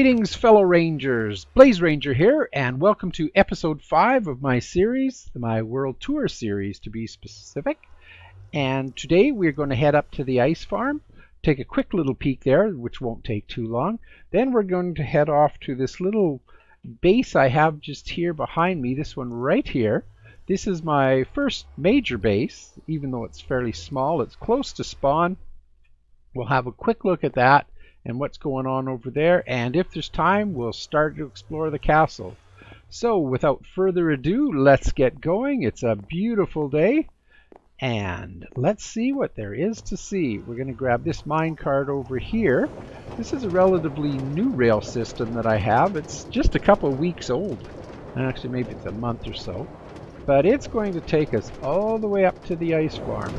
Greetings, fellow Rangers. Blaze Ranger here, and welcome to episode 5 of my series, my World Tour series to be specific. And today we're going to head up to the ice farm, take a quick little peek there, which won't take too long. Then we're going to head off to this little base I have just here behind me, this one right here. This is my first major base, even though it's fairly small. It's close to spawn. We'll have a quick look at that and what's going on over there, and if there's time we'll start to explore the castle. So without further ado, let's get going. It's a beautiful day and let's see what there is to see. We're going to grab this minecart over here. This is a relatively new rail system that I have. It's just a couple weeks old, actually maybe it's a month or so, but it's going to take us all the way up to the ice farm.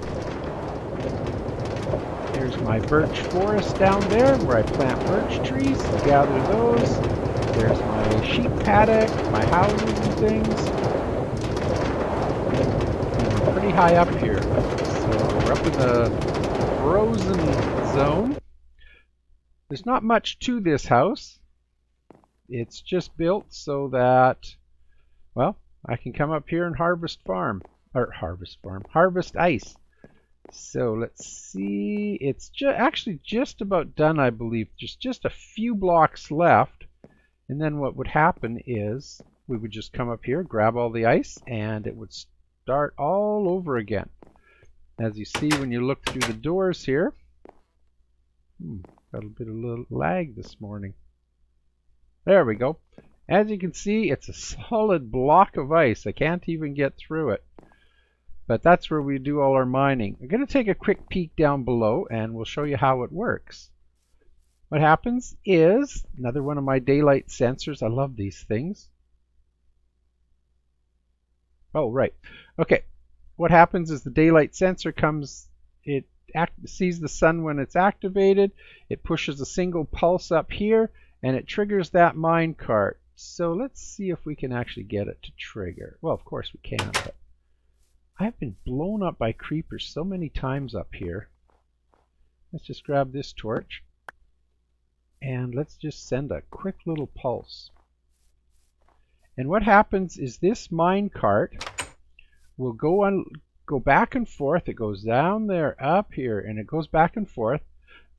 Here's my birch forest down there where I plant birch trees, gather those. There's my sheep paddock, my houses and things. And we're pretty high up here. So we're up in the frozen zone. There's not much to this house. It's just built so that, well, I can come up here and harvest ice. So let's see, it's actually just about done, I believe. Just a few blocks left, and then what would happen is we would just come up here, grab all the ice, and it would start all over again. As you see when you look through the doors here, got a bit of little lag this morning. There we go. As you can see, it's a solid block of ice. I can't even get through it. But that's where we do all our mining. I'm going to take a quick peek down below and we'll show you how it works. What happens is, another one of my daylight sensors. I love these things. Oh, right. Okay. What happens is the daylight sensor comes, it sees the sun when it's activated. It pushes a single pulse up here and it triggers that minecart. So let's see if we can actually get it to trigger. Well, of course we can, but I've been blown up by creepers so many times up here. Let's just grab this torch and let's just send a quick little pulse. And what happens is this minecart will go back and forth. It goes down there, up here, and it goes back and forth.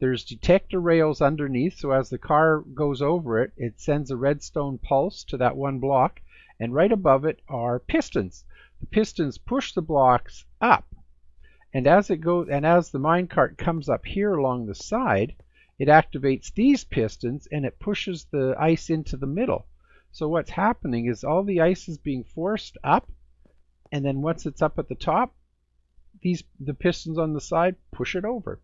There's detector rails underneath, so as the car goes over it, it sends a redstone pulse to that one block, and right above it are pistons. The pistons push the blocks up, and as the minecart comes up here along the side, it activates these pistons and it pushes the ice into the middle. So what's happening is all the ice is being forced up, and then once it's up at the top, the pistons on the side push it over.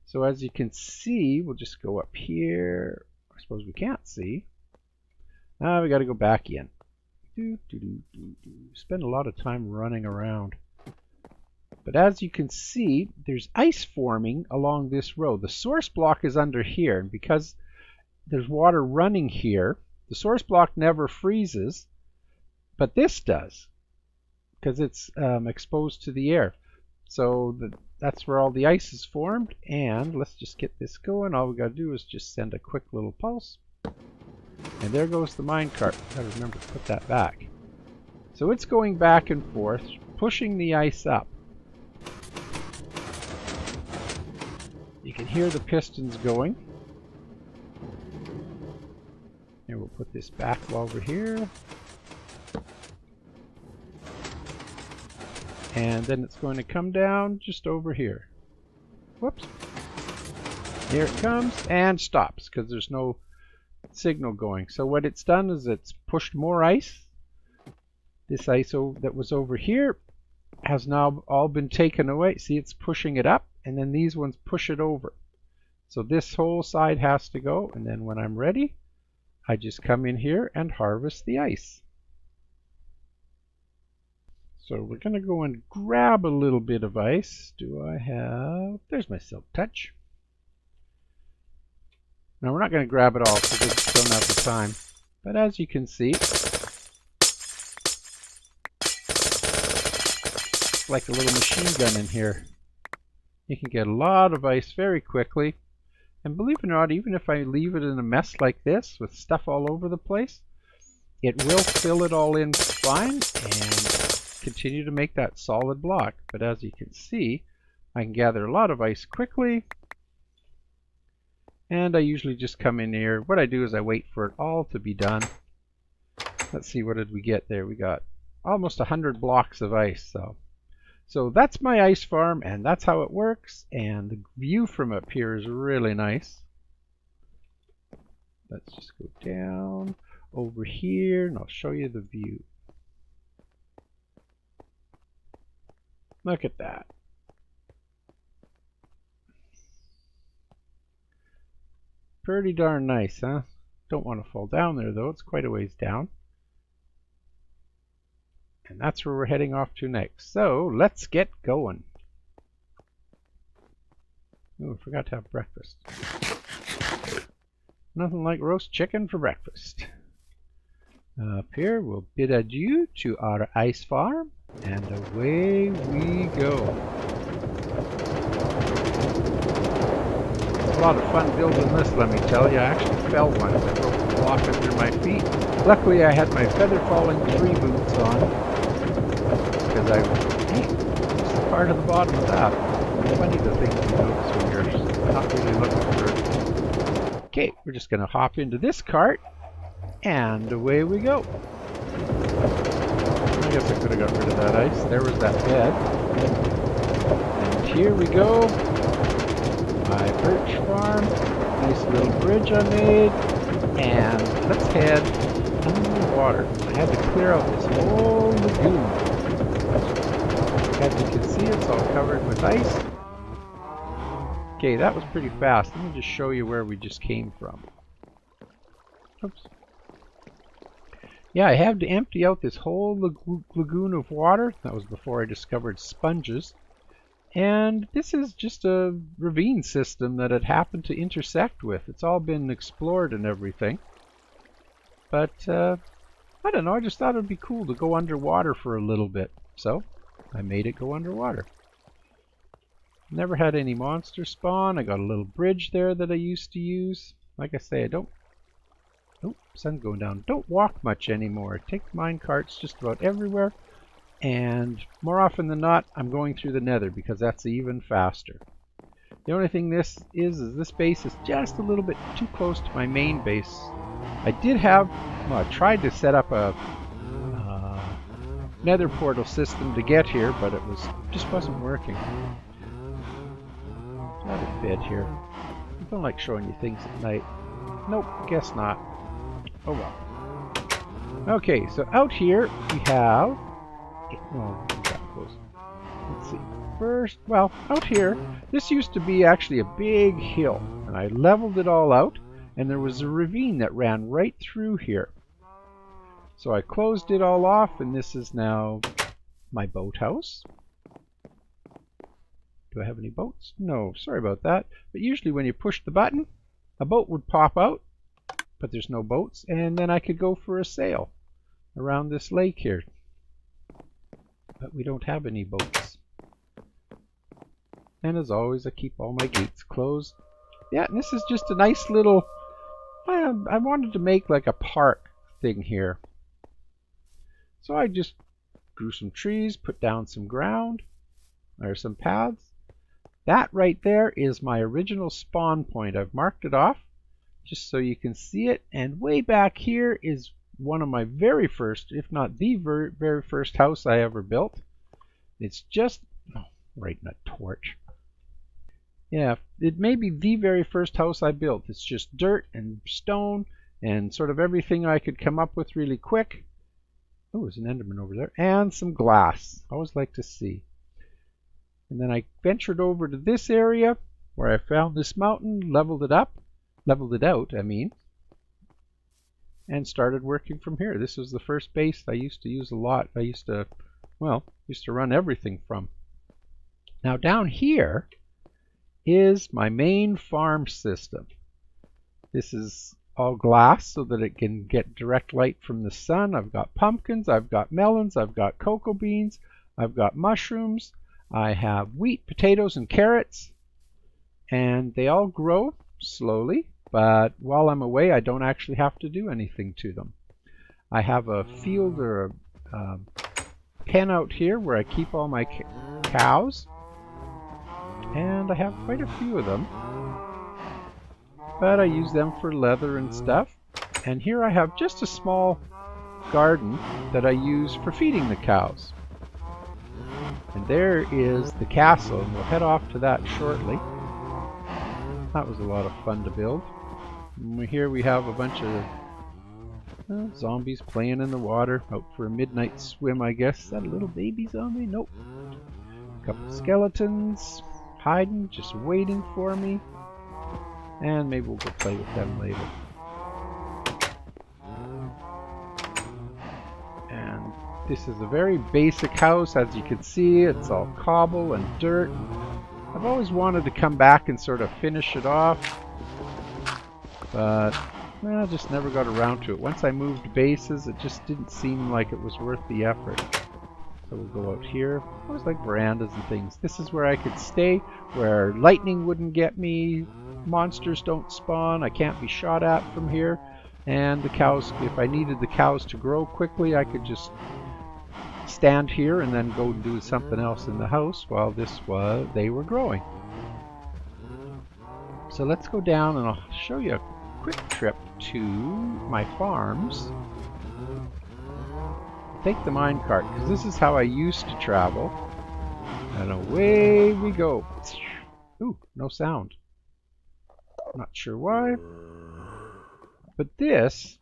So as you can see, we'll just go up here. I suppose we can't see. Now we got to go back in. Spend a lot of time running around. But as you can see, there's ice forming along this road. The source block is under here, and because there's water running here, the source block never freezes, but this does, because it's exposed to the air. So that's where all the ice is formed, and let's just get this going. All we got to do is just send a quick little pulse. And there goes the minecart. Gotta remember to put that back. So it's going back and forth, pushing the ice up. You can hear the pistons going. And we'll put this back while we're here. And then it's going to come down just over here. Whoops. Here it comes and stops because there's no signal going. So what it's done is it's pushed more ice. This ice that was over here has now all been taken away. See, it's pushing it up, and then these ones push it over. So this whole side has to go, and then when I'm ready, I just come in here and harvest the ice. So we're going to go and grab a little bit of ice. There's my silk touch. Now we're not going to grab it all because we just don't have the time. But as you can see, it's like a little machine gun in here. You can get a lot of ice very quickly. And believe it or not, even if I leave it in a mess like this with stuff all over the place, it will fill it all in fine and continue to make that solid block. But as you can see, I can gather a lot of ice quickly. And I usually just come in here. What I do is I wait for it all to be done. Let's see, what did we get there? We got almost 100 blocks of ice. So that's my ice farm, and that's how it works. And the view from up here is really nice. Let's just go down over here, and I'll show you the view. Look at that. Pretty darn nice, huh? Don't want to fall down there, though. It's quite a ways down. And that's where we're heading off to next. So let's get going. Oh, I forgot to have breakfast. Nothing like roast chicken for breakfast. Up here, we'll bid adieu to our ice farm, and away we go. It's a lot of fun building this, let me tell you. I actually fell once. I broke the block under my feet. Luckily, I had my feather falling tree boots on. Because it's part of the bottom of that. It's funny the things you notice when you're not really looking for it. Okay, we're just going to hop into this cart, and away we go. I guess I could have got rid of that ice. There was that bed. And here we go. My birch farm. Nice little bridge I made. And let's head under the water. I had to clear out this whole lagoon. As you can see, it's all covered with ice. Okay, that was pretty fast. Let me just show you where we just came from. Oops. Yeah, I had to empty out this whole lagoon of water. That was before I discovered sponges. And this is just a ravine system that it happened to intersect with. It's all been explored and everything. But, I don't know, I just thought it would be cool to go underwater for a little bit. So I made it go underwater. Never had any monster spawn. I got a little bridge there that I used to use. Like I say, I don't... Oh, sun's going down. Don't walk much anymore. I take mine carts just about everywhere. And more often than not, I'm going through the nether because that's even faster. The only thing this is this base is just a little bit too close to my main base. I did have... Well, I tried to set up a... nether portal system to get here, but it just wasn't working. Another bed here. I don't like showing you things at night. Nope, guess not. Oh well. Okay, so out here we have... Well, that close. Let's see. First, well, out here, this used to be actually a big hill, and I leveled it all out, and there was a ravine that ran right through here. So I closed it all off, and this is now my boathouse. Do I have any boats? No, sorry about that. But usually when you push the button, a boat would pop out, but there's no boats, and then I could go for a sail around this lake here. But we don't have any boats. And as always, I keep all my gates closed. Yeah, and this is just a nice little... I wanted to make like a park thing here. So I just grew some trees, put down some ground, or some paths. That right there is my original spawn point. I've marked it off just so you can see it. And way back here is one of my very first, if not the very first house I ever built. It's just, right in a torch. Yeah, it may be the very first house I built. It's just dirt and stone and sort of everything I could come up with really quick. Oh, there's an Enderman over there. And some glass. I always like to see. And then I ventured over to this area where I found this mountain, leveled it out, I mean, and started working from here. This was the first base I used to use a lot. I used to run everything from. Now down here is my main farm system. This is all glass so that it can get direct light from the sun. I've got pumpkins, I've got melons, I've got cocoa beans, I've got mushrooms, I have wheat, potatoes, and carrots, and they all grow slowly, but while I'm away, I don't actually have to do anything to them. I have a field or a pen out here where I keep all my cows, and I have quite a few of them, but I use them for leather and stuff. And here I have just a small garden that I use for feeding the cows. And there is the castle, and we'll head off to that shortly. That was a lot of fun to build. And here we have a bunch of zombies playing in the water, out for a midnight swim, I guess. Is that a little baby zombie? Nope. A couple skeletons hiding, just waiting for me. And maybe we'll go play with them later. And this is a very basic house, as you can see. It's all cobble and dirt. I've always wanted to come back and sort of finish it off, but I just never got around to it. Once I moved bases, it just didn't seem like it was worth the effort. So we'll go out here. I always like verandas and things. This is where I could stay, where lightning wouldn't get me, monsters don't spawn, I can't be shot at from here, and the cows, if I needed the cows to grow quickly, I could just stand here and then go do something else in the house while they were growing. So let's go down and I'll show you a quick trip to my farms. Take the minecart, because this is how I used to travel. And away we go. Ooh, no sound. Not sure why. But this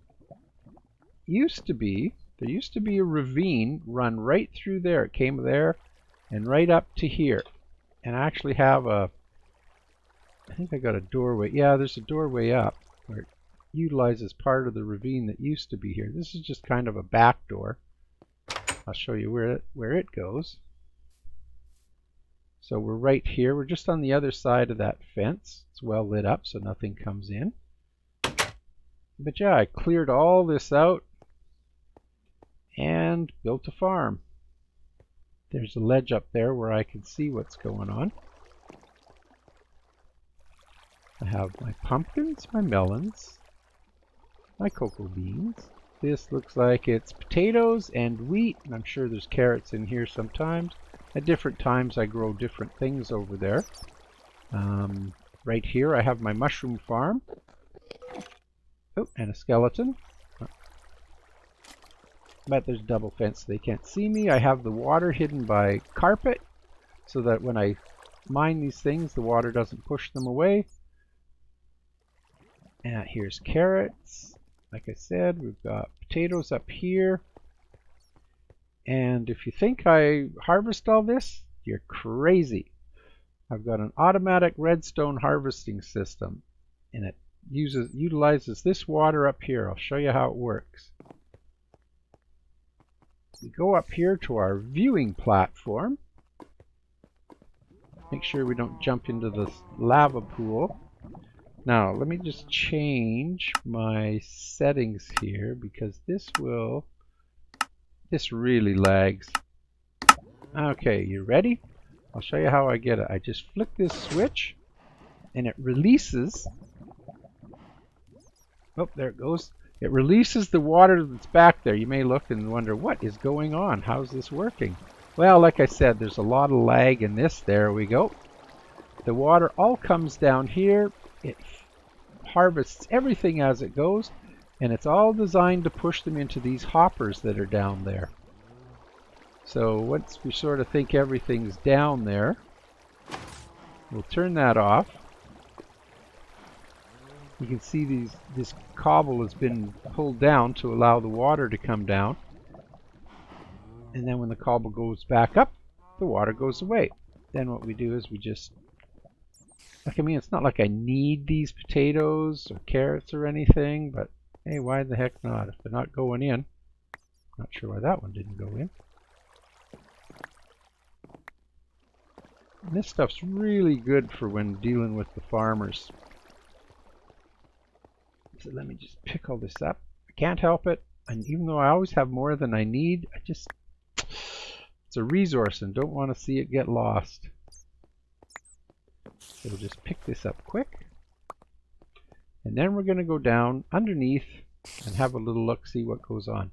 used to be, there used to be a ravine run right through there. It came there and right up to here. And I actually have a, I think I got a doorway. Yeah, there's a doorway up where it utilizes part of the ravine that used to be here. This is just kind of a back door. I'll show you where it goes. So we're right here. We're just on the other side of that fence. It's well lit up so nothing comes in. But yeah, I cleared all this out and built a farm. There's a ledge up there where I can see what's going on. I have my pumpkins, my melons, my cocoa beans. This looks like it's potatoes and wheat, and I'm sure there's carrots in here sometimes. At different times I grow different things over there. Right here I have my mushroom farm. Oh, and a skeleton. But there's double fence so they can't see me. I have the water hidden by carpet so that when I mine these things the water doesn't push them away. And here's carrots. Like I said, we've got potatoes up here. And if you think I harvest all this, you're crazy. I've got an automatic redstone harvesting system, and it utilizes this water up here. I'll show you how it works. We go up here to our viewing platform. Make sure we don't jump into this lava pool. Now, let me just change my settings here because this really lags. Okay, you ready? I'll show you how I get it. I just flick this switch and it releases. Oh, there it goes. It releases the water that's back there. You may look and wonder, what is going on? How's this working? Well, like I said, there's a lot of lag in this. There we go. The water all comes down here. It harvests everything as it goes, and it's all designed to push them into these hoppers that are down there. So once we sort of think everything's down there, we'll turn that off. You can see this cobble has been pulled down to allow the water to come down. And then when the cobble goes back up, the water goes away. Then what we do is we just, like, I mean, it's not like I need these potatoes or carrots or anything, but hey, why the heck not? If they're not going in, not sure why that one didn't go in. And this stuff's really good for when dealing with the farmers. So let me just pick all this up. I can't help it, and even though I always have more than I need, it's a resource and don't want to see it get lost. So we'll just pick this up quick. And then we're going to go down underneath and have a little look, see what goes on.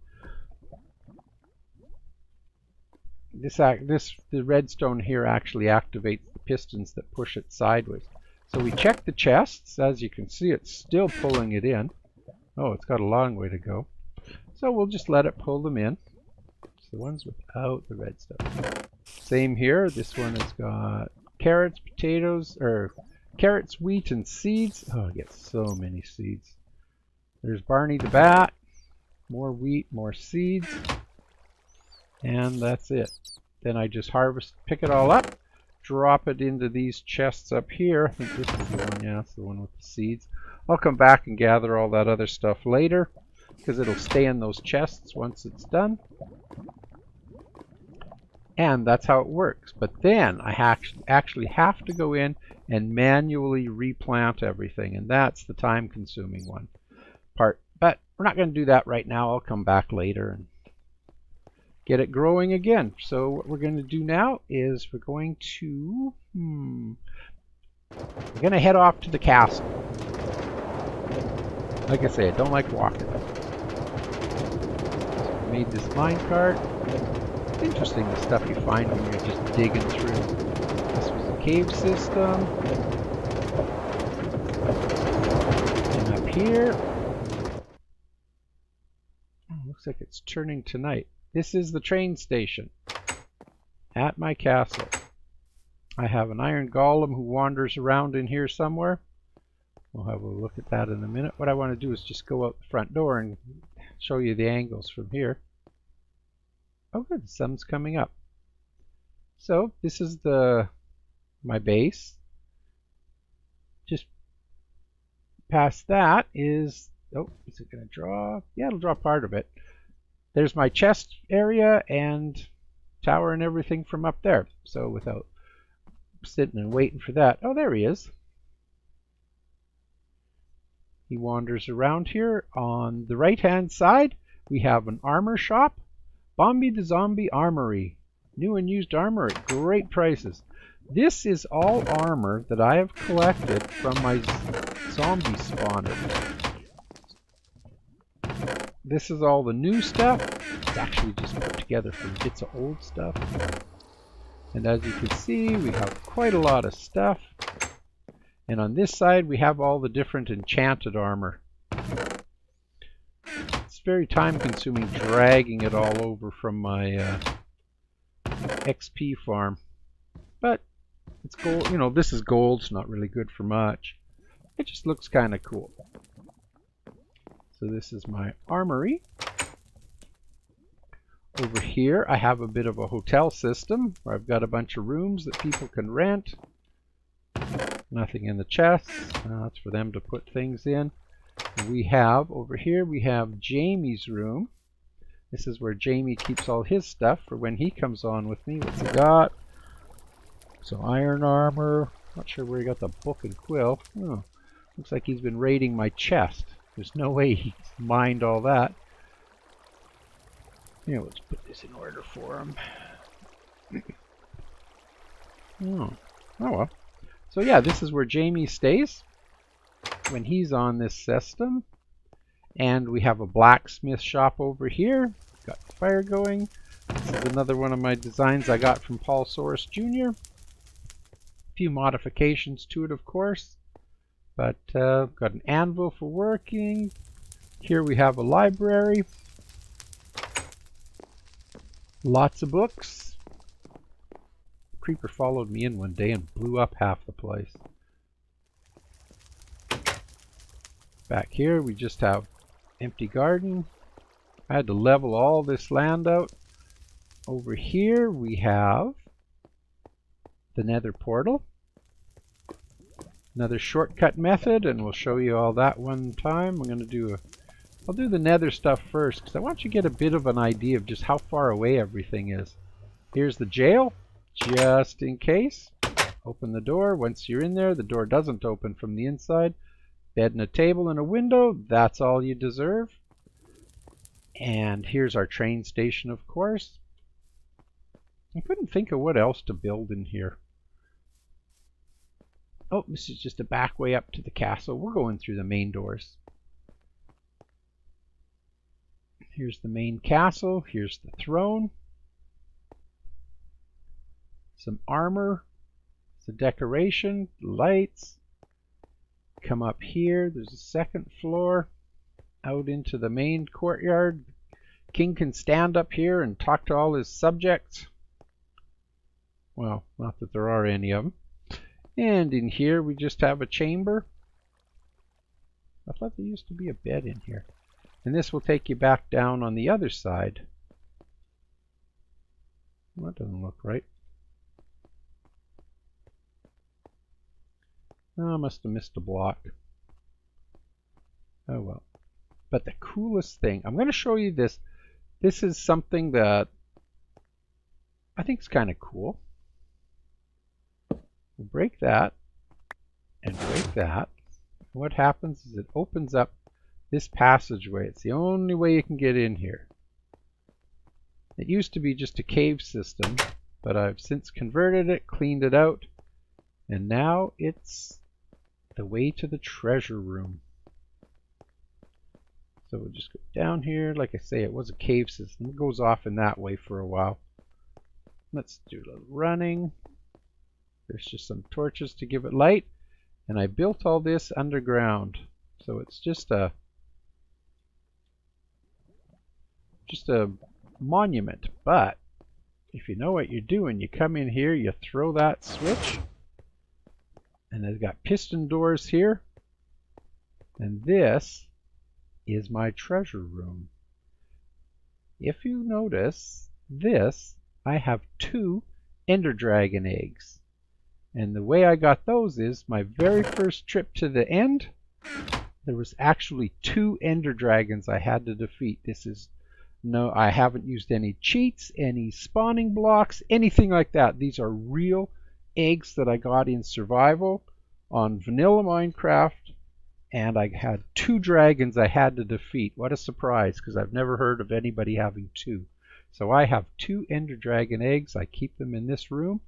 The redstone here actually activates the pistons that push it sideways. So we check the chests. As you can see, it's still pulling it in. Oh, it's got a long way to go. So we'll just let it pull them in. It's the ones without the redstone. Same here. This one has got carrots, potatoes, or carrots, wheat, and seeds. Oh, I get so many seeds. There's Barney the Bat. More wheat, more seeds. And that's it. Then I just harvest, pick it all up, drop it into these chests up here. I think this is the one, yeah, that's the one with the seeds. I'll come back and gather all that other stuff later because it'll stay in those chests once it's done. And that's how it works. But then I actually have to go in and manually replant everything, and that's the time-consuming one part. But we're not going to do that right now. I'll come back later and get it growing again. So what we're going to do now is we're going to head off to the castle. Like I say, I don't like walking. So I made this minecart. Interesting, the stuff you find when you're just digging through. This was a cave system. And up here, looks like it's turning to night. This is the train station at my castle. I have an iron golem who wanders around in here somewhere. We'll have a look at that in a minute. What I want to do is just go out the front door and show you the angles from here. Oh good, the sun's coming up. So this is my base. Just past that is, oh, is it going to draw? Yeah, it'll draw part of it. There's my chest area and tower and everything from up there. So without sitting and waiting for that, oh, there he is. He wanders around here. On the right-hand side, we have an armor shop. Bombi the Zombie Armory. New and used armor at great prices. This is all armor that I have collected from my zombie spawner. This is all the new stuff. It's actually just put together from bits of old stuff. And as you can see, we have quite a lot of stuff. And on this side, we have all the different enchanted armor. It's very time-consuming dragging it all over from my XP farm. But it's gold. You know, this is gold. It's not really good for much. It just looks kind of cool. So this is my armory. Over here I have a bit of a hotel system where I've got a bunch of rooms that people can rent. Nothing in the chests. That's for them to put things in. We have, over here we have Jamie's room. This is where Jamie keeps all his stuff for when he comes on with me. What's he got? So iron armor. Not sure where he got the book and quill. Oh, looks like he's been raiding my chest. There's no way he's mined all that. Here, let's put this in order for him. Oh well. So yeah, this is where Jamie stays when he's on this system. And we have a blacksmith shop over here. Got the fire going. This is another one of my designs I got from Paul Soros Jr. A few modifications to it, of course. But got an anvil for working. Here we have a library. Lots of books. The creeper followed me in one day and blew up half the place. Back here we just have empty garden. I had to level all this land out. Over here we have the nether portal. Another shortcut method, and we'll show you all that one time. I'll do the nether stuff first because I want you to get a bit of an idea of just how far away everything is. Here's the jail, just in case. Open the door. Once you're in there, the door doesn't open from the inside. Bed and a table and a window, that's all you deserve. And here's our train station, of course. I couldn't think of what else to build in here. Oh, this is just a back way up to the castle. We're going through the main doors. Here's the main castle. Here's the throne. Some armor. Some decoration. Lights. Come up here. There's a second floor. Out into the main courtyard. King can stand up here and talk to all his subjects. Well, not that there are any of them. And in here we just have a chamber. I thought there used to be a bed in here. And this will take you back down on the other side. Well, that doesn't look right. Oh, I must have missed a block. Oh well. But the coolest thing, I'm going to show you this. This is something that I think is kind of cool. We'll break that and break that. What happens is it opens up this passageway. It's the only way you can get in here. It used to be just a cave system, but I've since converted it, cleaned it out, and now it's the way to the treasure room. So we'll just go down here. Like I say, it was a cave system. It goes off in that way for a while. Let's do a little running. There's just some torches to give it light. And I built all this underground. So it's just a monument. But if you know what you're doing, you come in here, you throw that switch. And I've got piston doors here. And this is my treasure room. If you notice this, I have 2 Ender Dragon eggs. And the way I got those is my very first trip to the end, there was actually 2 Ender Dragons I had to defeat. This is no, I haven't used any cheats, any spawning blocks, anything like that. These are real eggs that I got in survival on vanilla Minecraft, and I had 2 dragons I had to defeat. What a surprise, because I've never heard of anybody having 2. So I have 2 Ender Dragon eggs. I keep them in this room.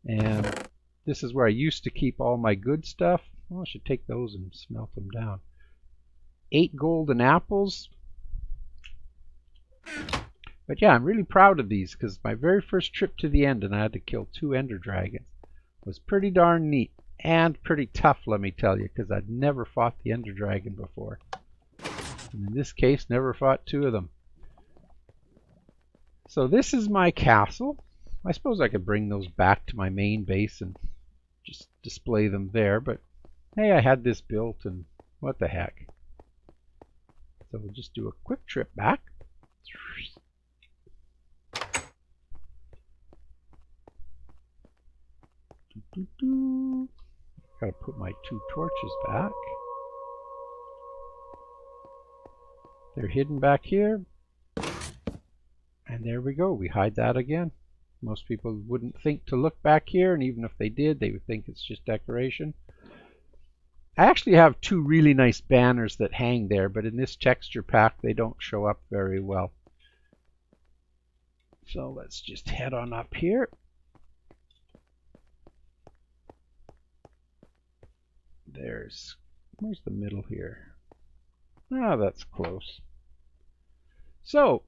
And this is where I used to keep all my good stuff. Well, I should take those and smelt them down. 8 golden apples. But yeah, I'm really proud of these because my very first trip to the end and I had to kill 2 Ender Dragons was pretty darn neat. And pretty tough, let me tell you, because I'd never fought the Ender Dragon before. And in this case, never fought 2 of them. So this is my castle. I suppose I could bring those back to my main base and just display them there, but hey, I had this built and what the heck. So we'll just do a quick trip back. Gotta put my 2 torches back. They're hidden back here. And there we go, we hide that again. Most people wouldn't think to look back here, and even if they did, they would think it's just decoration. I actually have 2 really nice banners that hang there, but in this texture pack they don't show up very well. So let's just head on up here. Where's the middle here? Ah, that's close. So,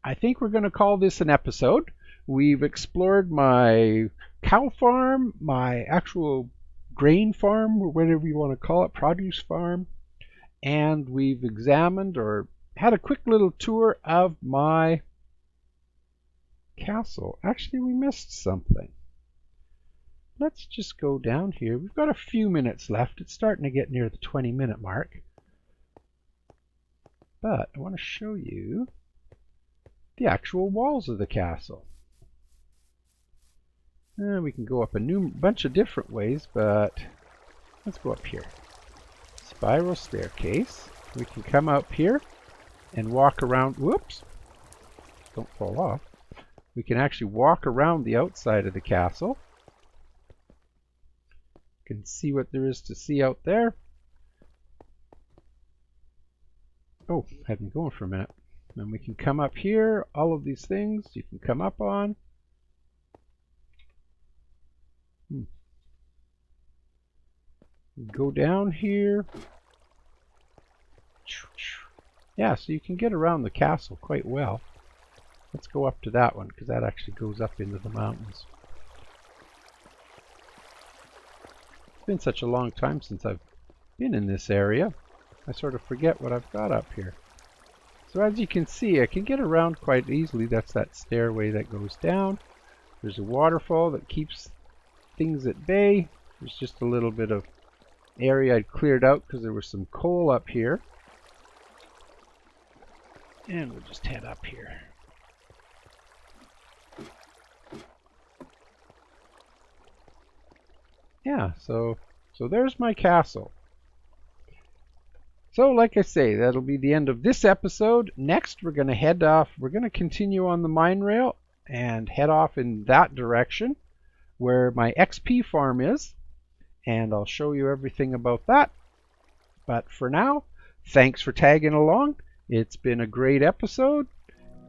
I think we're going to call this an episode. We've explored my cow farm, my actual grain farm, or whatever you want to call it, produce farm, and we've examined or had a quick little tour of my castle. Actually, we missed something. Let's just go down here. We've got a few minutes left. It's starting to get near the 20-minute mark. But I want to show you the actual walls of the castle. We can go up a bunch of different ways, but let's go up here. Spiral staircase. We can come up here and walk around. Whoops! Don't fall off. We can actually walk around the outside of the castle. You can see what there is to see out there. Oh, had me going for a minute. And we can come up here. All of these things you can come up on. Go down here. Yeah, so you can get around the castle quite well. Let's go up to that one, because that actually goes up into the mountains. It's been such a long time since I've been in this area. I sort of forget what I've got up here. So as you can see, I can get around quite easily. That's that stairway that goes down. There's a waterfall that keeps things at bay. There's just a little bit of area I'd cleared out because there was some coal up here. And we'll just head up here. Yeah, so there's my castle. So like I say, that'll be the end of this episode. Next, we're going to head off. We're going to continue on the mine rail and head off in that direction where my XP farm is. And I'll show you everything about that. But for now, thanks for tagging along. It's been a great episode,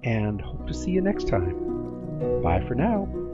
and hope to see you next time. Bye for now.